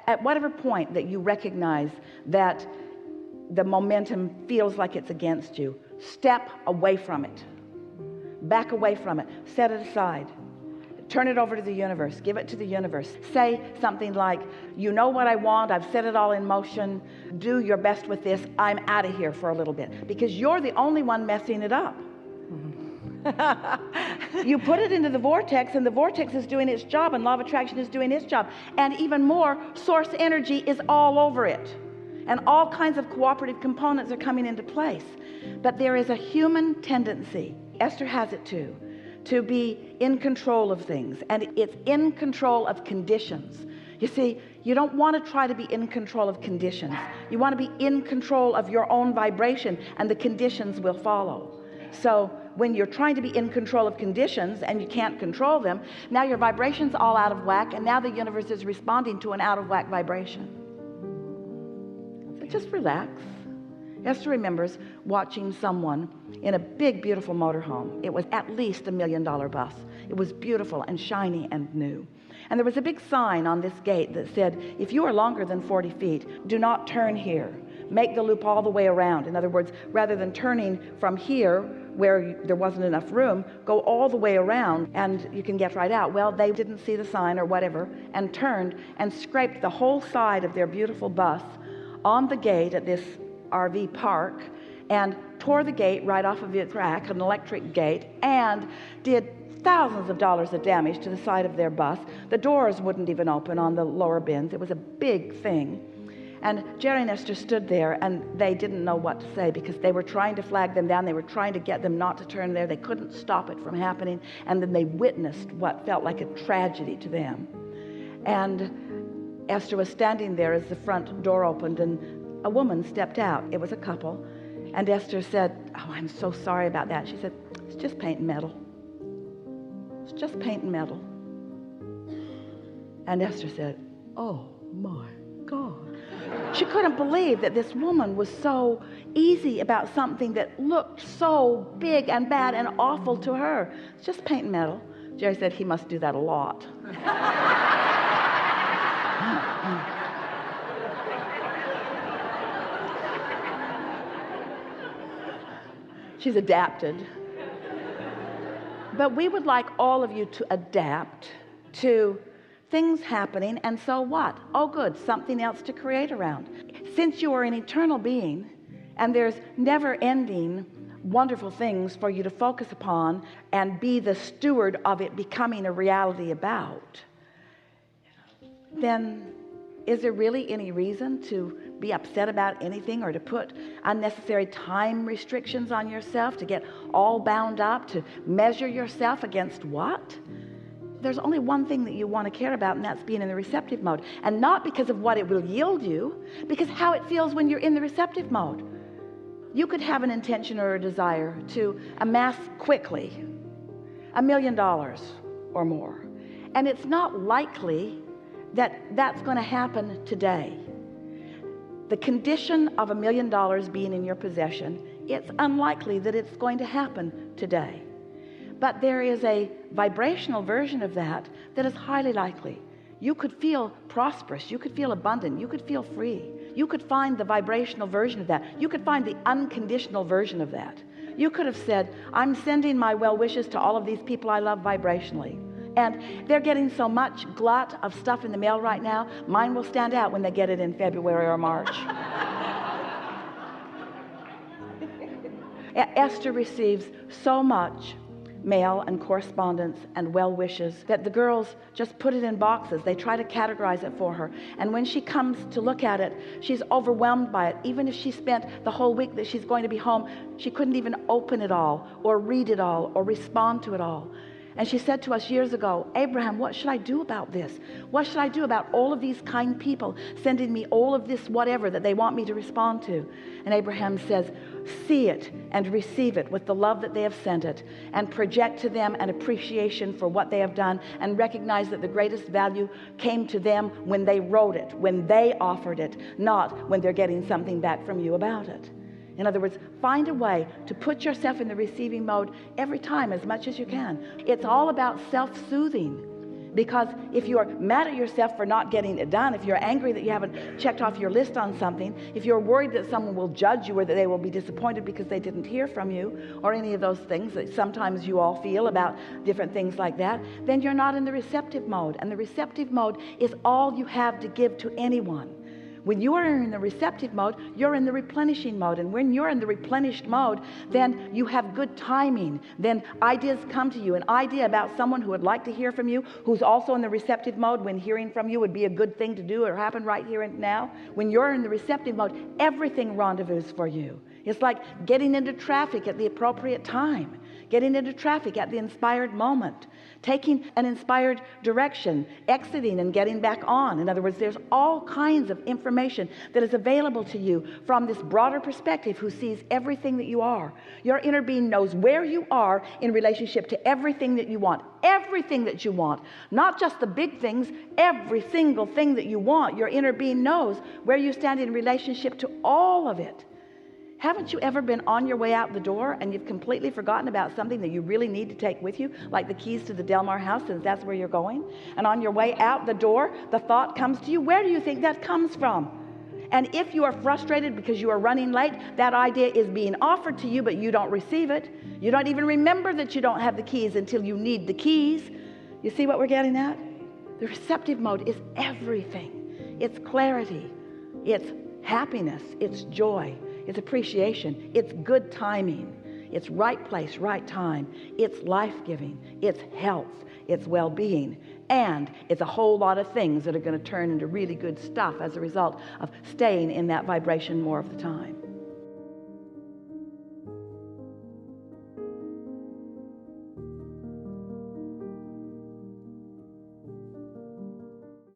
At whatever point that you recognize that the momentum feels like it's against you, step away from it. Back away from it. Set it aside. Turn it over to the universe. Give it to the universe. Say something like, you know what I want. I've set it all in motion. Do your best with this. I'm out of here for a little bit. Because you're the only one messing it up. You put it into the vortex, and the vortex is doing its job, and law of attraction is doing its job. And even more, source energy is all over it. And all kinds of cooperative components are coming into place. But there is a human tendency, Esther has it too, to be in control of things, and it's in control of conditions. You see, you don't want to try to be in control of conditions. You want to be in control of your own vibration, and the conditions will follow. So when you're trying to be in control of conditions and you can't control them, now your vibration's all out of whack, and now the universe is responding to an out of whack vibration. So just relax. Esther remembers watching someone in a big, beautiful motorhome. It was at least $1 million bus. It was beautiful and shiny and new. And there was a big sign on this gate that said, if you are longer than 40 feet, do not turn here. Make the loop all the way around. In other words, rather than turning from here where there wasn't enough room, go all the way around and you can get right out. Well, they didn't see the sign or whatever and turned and scraped the whole side of their beautiful bus on the gate at this RV park and tore the gate right off of its rack, an electric gate, and did thousands of dollars of damage to the side of their bus. The doors wouldn't even open on the lower bins. It was a big thing. And Jerry and Esther stood there, and they didn't know what to say because they were trying to flag them down. They were trying to get them not to turn there. They couldn't stop it from happening. And then they witnessed what felt like a tragedy to them. And Esther was standing there as the front door opened, and a woman stepped out. It was a couple. And Esther said, oh, I'm so sorry about that. She said, it's just paint and metal. It's just paint and metal. And Esther said, oh my God. She couldn't believe that this woman was so easy about something that looked so big and bad and awful to her. It's just paint and metal. Jerry said he must do that a lot. She's adapted. But we would like all of you to adapt to things happening, and so what? Oh good, something else to create around. Since you are an eternal being and there's never-ending wonderful things for you to focus upon and be the steward of it becoming a reality about, then is there really any reason to be upset about anything or to put unnecessary time restrictions on yourself, to get all bound up, to measure yourself against what? There's only one thing that you want to care about, and that's being in the receptive mode. And not because of what it will yield you, because how it feels when you're in the receptive mode. You could have an intention or a desire to amass quickly $1 million or more. And it's not likely that that's going to happen today. The condition of $1 million being in your possession, it's unlikely that it's going to happen today. But there is a vibrational version of that that is highly likely. You could feel prosperous. You could feel abundant. You could feel free. You could find the vibrational version of that. You could find the unconditional version of that. You could have said, I'm sending my well wishes to all of these people I love vibrationally. And they're getting so much glut of stuff in the mail right now, mine will stand out when they get it in February or March. Esther receives so much mail and correspondence and well wishes that the girls just put it in boxes. They try to categorize it for her, and when she comes to look at it, she's overwhelmed by it. Even if she spent the whole week that she's going to be home, she couldn't even open it all or read it all or respond to it all. And she said to us years ago, Abraham, what should I do about this? What should I do about all of these kind people sending me all of this whatever that they want me to respond to? And Abraham says, see it and receive it with the love that they have sent it, and project to them an appreciation for what they have done, and recognize that the greatest value came to them when they wrote it, when they offered it, not when they're getting something back from you about it. In other words, find a way to put yourself in the receiving mode every time as much as you can. It's all about self-soothing. Because if you're mad at yourself for not getting it done, if you're angry that you haven't checked off your list on something, if you're worried that someone will judge you or that they will be disappointed because they didn't hear from you, or any of those things that sometimes you all feel about different things like that, then you're not in the receptive mode. And the receptive mode is all you have to give to anyone. When you are in the receptive mode, you're in the replenishing mode. And when you're in the replenished mode, then you have good timing. Then ideas come to you. An idea about someone who would like to hear from you, who's also in the receptive mode, when hearing from you would be a good thing to do or happen right here and now. When you're in the receptive mode, everything rendezvous for you. It's like getting into traffic at the appropriate time, getting into traffic at the inspired moment, taking an inspired direction, exiting and getting back on. In other words, there's all kinds of information that is available to you from this broader perspective who sees everything that you are. Your inner being knows where you are in relationship to everything that you want. Everything that you want, not just the big things, every single thing that you want. Your inner being knows where you stand in relationship to all of it. Haven't you ever been on your way out the door and you've completely forgotten about something that you really need to take with you, like the keys to the Delmar house, since that's where you're going? And on your way out the door, the thought comes to you. Where do you think that comes from? And if you are frustrated because you are running late, that idea is being offered to you, but you don't receive it. You don't even remember that you don't have the keys until you need the keys. You see what we're getting at? The receptive mode is everything. It's clarity. It's happiness. It's joy. It's appreciation. It's good timing. It's right place, right time. It's life-giving. It's health. It's well-being. And it's a whole lot of things that are going to turn into really good stuff as a result of staying in that vibration more of the time.